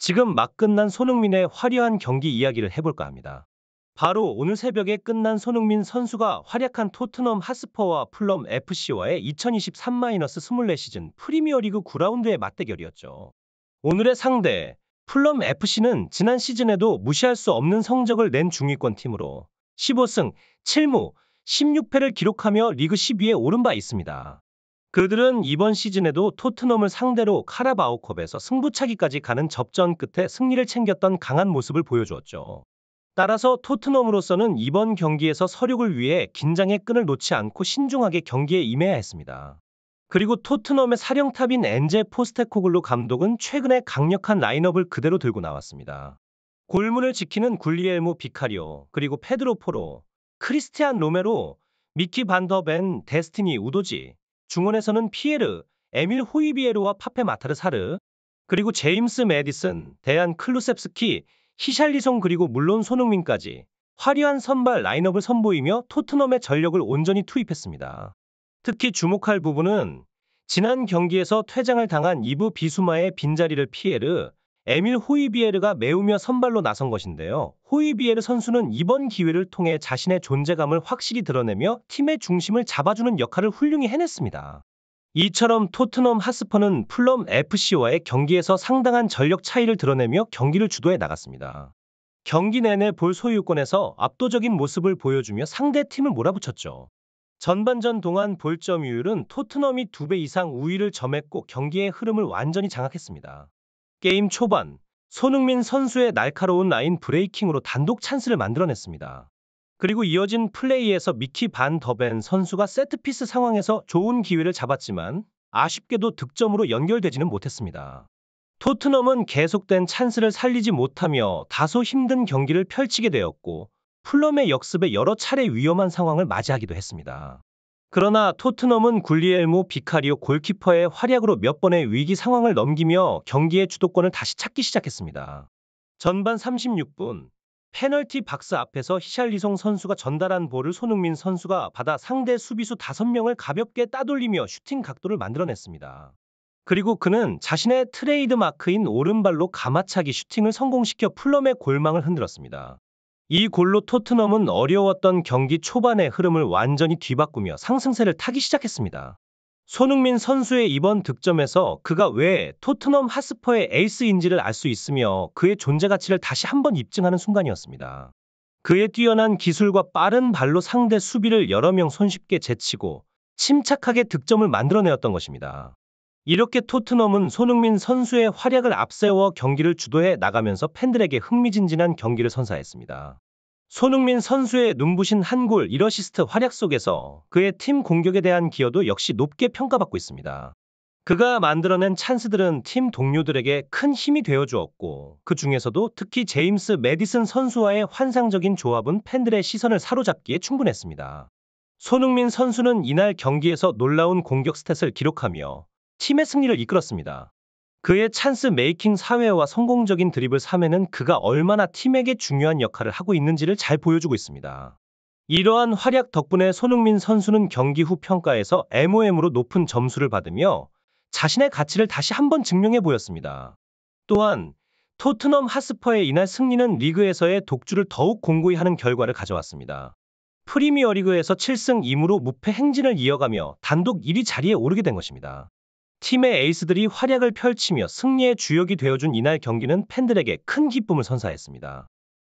지금 막 끝난 손흥민의 화려한 경기 이야기를 해볼까 합니다. 바로 오늘 새벽에 끝난 손흥민 선수가 활약한 토트넘 핫스퍼와 풀럼 FC와의 2023-24 시즌 프리미어리그 9라운드의 맞대결이었죠. 오늘의 상대 풀럼 FC는 지난 시즌에도 무시할 수 없는 성적을 낸 중위권 팀으로 15승 7무 16패를 기록하며 리그 10위에 오른 바 있습니다. 그들은 이번 시즌에도 토트넘을 상대로 카라바오컵에서 승부차기까지 가는 접전 끝에 승리를 챙겼던 강한 모습을 보여주었죠. 따라서 토트넘으로서는 이번 경기에서 서륙을 위해 긴장의 끈을 놓지 않고 신중하게 경기에 임해야 했습니다. 그리고 토트넘의 사령탑인 엔제 포스테코글루 감독은 최근에 강력한 라인업을 그대로 들고 나왔습니다. 골문을 지키는 굴리엘모 비카리오, 그리고 페드로 포로, 크리스티안 로메로, 미키 반더벤, 데스티니 우도지, 중원에서는 피에르, 에밀 호이비에르와 파페 마타르사르, 그리고 제임스 매디슨, 데안 클루셉스키, 히샬리송 그리고 물론 손흥민까지 화려한 선발 라인업을 선보이며 토트넘의 전력을 온전히 투입했습니다. 특히 주목할 부분은 지난 경기에서 퇴장을 당한 이브 비수마의 빈자리를 피에르, 에밀 호이비에르가 메우며 선발로 나선 것인데요. 호이비에르 선수는 이번 기회를 통해 자신의 존재감을 확실히 드러내며 팀의 중심을 잡아주는 역할을 훌륭히 해냈습니다. 이처럼 토트넘 핫스퍼는 풀럼 FC와의 경기에서 상당한 전력 차이를 드러내며 경기를 주도해 나갔습니다. 경기 내내 볼 소유권에서 압도적인 모습을 보여주며 상대 팀을 몰아붙였죠. 전반전 동안 볼 점유율은 토트넘이 2배 이상 우위를 점했고 경기의 흐름을 완전히 장악했습니다. 게임 초반, 손흥민 선수의 날카로운 라인 브레이킹으로 단독 찬스를 만들어냈습니다. 그리고 이어진 플레이에서 미키 반 더벤 선수가 세트피스 상황에서 좋은 기회를 잡았지만 아쉽게도 득점으로 연결되지는 못했습니다. 토트넘은 계속된 찬스를 살리지 못하며 다소 힘든 경기를 펼치게 되었고 풀럼의 역습에 여러 차례 위험한 상황을 맞이하기도 했습니다. 그러나 토트넘은 굴리엘모 비카리오 골키퍼의 활약으로 몇 번의 위기 상황을 넘기며 경기의 주도권을 다시 찾기 시작했습니다. 전반 36분, 페널티 박스 앞에서 히샬리송 선수가 전달한 볼을 손흥민 선수가 받아 상대 수비수 5명을 가볍게 따돌리며 슈팅 각도를 만들어냈습니다. 그리고 그는 자신의 트레이드 마크인 오른발로 가마차기 슈팅을 성공시켜 풀럼의 골망을 흔들었습니다. 이 골로 토트넘은 어려웠던 경기 초반의 흐름을 완전히 뒤바꾸며 상승세를 타기 시작했습니다. 손흥민 선수의 이번 득점에서 그가 왜 토트넘 핫스퍼의 에이스인지를 알 수 있으며 그의 존재 가치를 다시 한번 입증하는 순간이었습니다. 그의 뛰어난 기술과 빠른 발로 상대 수비를 여러 명 손쉽게 제치고 침착하게 득점을 만들어내었던 것입니다. 이렇게 토트넘은 손흥민 선수의 활약을 앞세워 경기를 주도해 나가면서 팬들에게 흥미진진한 경기를 선사했습니다. 손흥민 선수의 눈부신 한 골 1어시스트 활약 속에서 그의 팀 공격에 대한 기여도 역시 높게 평가받고 있습니다. 그가 만들어낸 찬스들은 팀 동료들에게 큰 힘이 되어주었고 그 중에서도 특히 제임스 매디슨 선수와의 환상적인 조합은 팬들의 시선을 사로잡기에 충분했습니다. 손흥민 선수는 이날 경기에서 놀라운 공격 스탯을 기록하며 팀의 승리를 이끌었습니다. 그의 찬스 메이킹 4회와 성공적인 드리블 3회는 그가 얼마나 팀에게 중요한 역할을 하고 있는지를 잘 보여주고 있습니다. 이러한 활약 덕분에 손흥민 선수는 경기 후 평가에서 MOM으로 높은 점수를 받으며 자신의 가치를 다시 한번 증명해 보였습니다. 또한 토트넘 핫스퍼의 이날 승리는 리그에서의 독주를 더욱 공고히 하는 결과를 가져왔습니다. 프리미어리그에서 7승 2무로 무패 행진을 이어가며 단독 1위 자리에 오르게 된 것입니다. 팀의 에이스들이 활약을 펼치며 승리의 주역이 되어준 이날 경기는 팬들에게 큰 기쁨을 선사했습니다.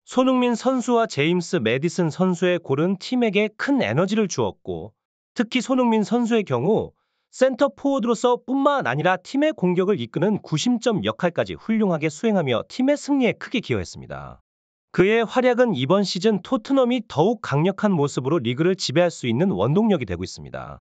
손흥민 선수와 제임스 매디슨 선수의 골은 팀에게 큰 에너지를 주었고 특히 손흥민 선수의 경우 센터 포워드로서 뿐만 아니라 팀의 공격을 이끄는 구심점 역할까지 훌륭하게 수행하며 팀의 승리에 크게 기여했습니다. 그의 활약은 이번 시즌 토트넘이 더욱 강력한 모습으로 리그를 지배할 수 있는 원동력이 되고 있습니다.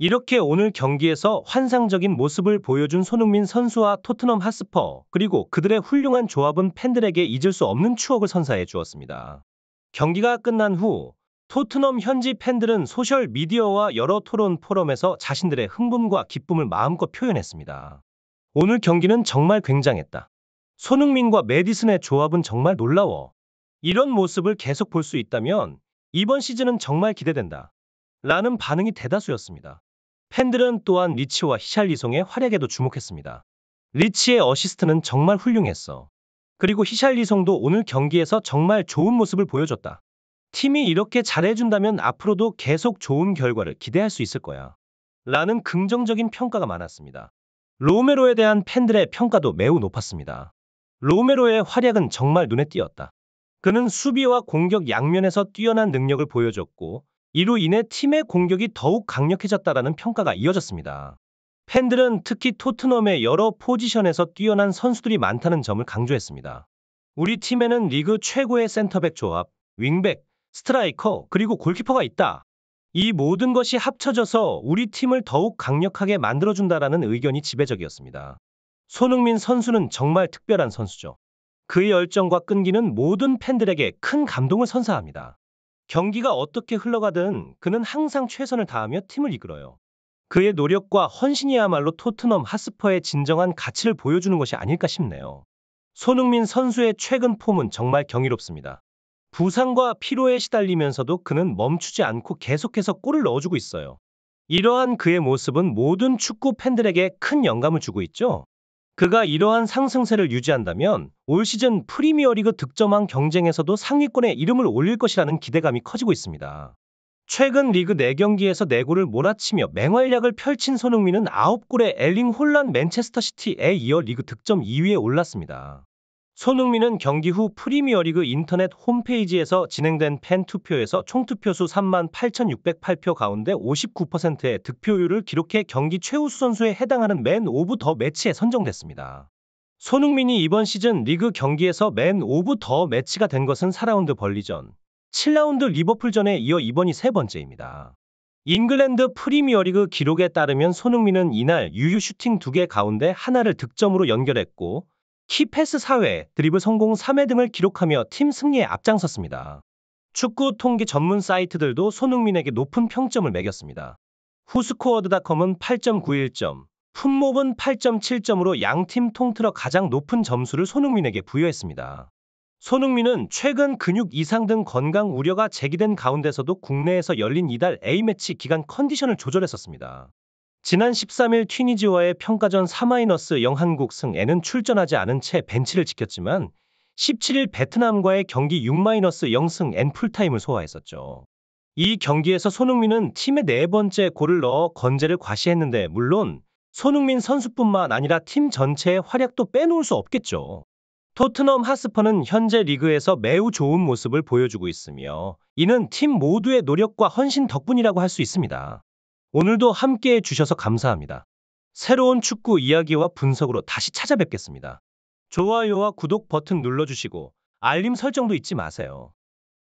이렇게 오늘 경기에서 환상적인 모습을 보여준 손흥민 선수와 토트넘 핫스퍼 그리고 그들의 훌륭한 조합은 팬들에게 잊을 수 없는 추억을 선사해 주었습니다. 경기가 끝난 후 토트넘 현지 팬들은 소셜미디어와 여러 토론 포럼에서 자신들의 흥분과 기쁨을 마음껏 표현했습니다. 오늘 경기는 정말 굉장했다. 손흥민과 매디슨의 조합은 정말 놀라워. 이런 모습을 계속 볼 수 있다면 이번 시즌은 정말 기대된다. 라는 반응이 대다수였습니다. 팬들은 또한 리치와 히샬리송의 활약에도 주목했습니다. 리치의 어시스트는 정말 훌륭했어. 그리고 히샬리송도 오늘 경기에서 정말 좋은 모습을 보여줬다. 팀이 이렇게 잘해준다면 앞으로도 계속 좋은 결과를 기대할 수 있을 거야. 라는 긍정적인 평가가 많았습니다. 로메로에 대한 팬들의 평가도 매우 높았습니다. 로메로의 활약은 정말 눈에 띄었다. 그는 수비와 공격 양면에서 뛰어난 능력을 보여줬고, 이로 인해 팀의 공격이 더욱 강력해졌다라는 평가가 이어졌습니다. 팬들은 특히 토트넘의 여러 포지션에서 뛰어난 선수들이 많다는 점을 강조했습니다. 우리 팀에는 리그 최고의 센터백 조합, 윙백, 스트라이커, 그리고 골키퍼가 있다. 이 모든 것이 합쳐져서 우리 팀을 더욱 강력하게 만들어준다라는 의견이 지배적이었습니다. 손흥민 선수는 정말 특별한 선수죠. 그의 열정과 끈기는 모든 팬들에게 큰 감동을 선사합니다. 경기가 어떻게 흘러가든 그는 항상 최선을 다하며 팀을 이끌어요. 그의 노력과 헌신이야말로 토트넘 핫스퍼의 진정한 가치를 보여주는 것이 아닐까 싶네요. 손흥민 선수의 최근 폼은 정말 경이롭습니다. 부상과 피로에 시달리면서도 그는 멈추지 않고 계속해서 골을 넣어주고 있어요. 이러한 그의 모습은 모든 축구 팬들에게 큰 영감을 주고 있죠. 그가 이러한 상승세를 유지한다면 올 시즌 프리미어리그 득점왕 경쟁에서도 상위권에 이름을 올릴 것이라는 기대감이 커지고 있습니다. 최근 리그 4경기에서 4골을 몰아치며 맹활약을 펼친 손흥민은 9골의 엘링 홀란 맨체스터시티에 이어 리그 득점 2위에 올랐습니다. 손흥민은 경기 후 프리미어리그 인터넷 홈페이지에서 진행된 팬 투표에서 총 투표수 38,608표 가운데 59%의 득표율을 기록해 경기 최우수 선수에 해당하는 맨 오브 더 매치에 선정됐습니다. 손흥민이 이번 시즌 리그 경기에서 맨 오브 더 매치가 된 것은 4라운드 벌리전, 7라운드 리버풀전에 이어 이번이 세 번째입니다. 잉글랜드 프리미어리그 기록에 따르면 손흥민은 이날 유효 슈팅 2개 가운데 하나를 득점으로 연결했고 키패스 4회, 드리블 성공 3회 등을 기록하며 팀 승리에 앞장섰습니다. 축구 통계 전문 사이트들도 손흥민에게 높은 평점을 매겼습니다. 후스코어드닷컴은 8.91점, 풋몹은 8.7점으로 양팀 통틀어 가장 높은 점수를 손흥민에게 부여했습니다. 손흥민은 최근 근육 이상 등 건강 우려가 제기된 가운데서도 국내에서 열린 이달 A매치 기간 컨디션을 조절했었습니다. 지난 13일 튀니지와의 평가전 4-0 한국 승에는 출전하지 않은 채 벤치를 지켰지만 17일 베트남과의 경기 6-0 승엔 풀타임을 소화했었죠. 이 경기에서 손흥민은 팀의 4번째 골을 넣어 건재를 과시했는데 물론 손흥민 선수뿐만 아니라 팀 전체의 활약도 빼놓을 수 없겠죠. 토트넘 핫스퍼는 현재 리그에서 매우 좋은 모습을 보여주고 있으며 이는 팀 모두의 노력과 헌신 덕분이라고 할 수 있습니다. 오늘도 함께해 주셔서 감사합니다. 새로운 축구 이야기와 분석으로 다시 찾아뵙겠습니다. 좋아요와 구독 버튼 눌러주시고 알림 설정도 잊지 마세요.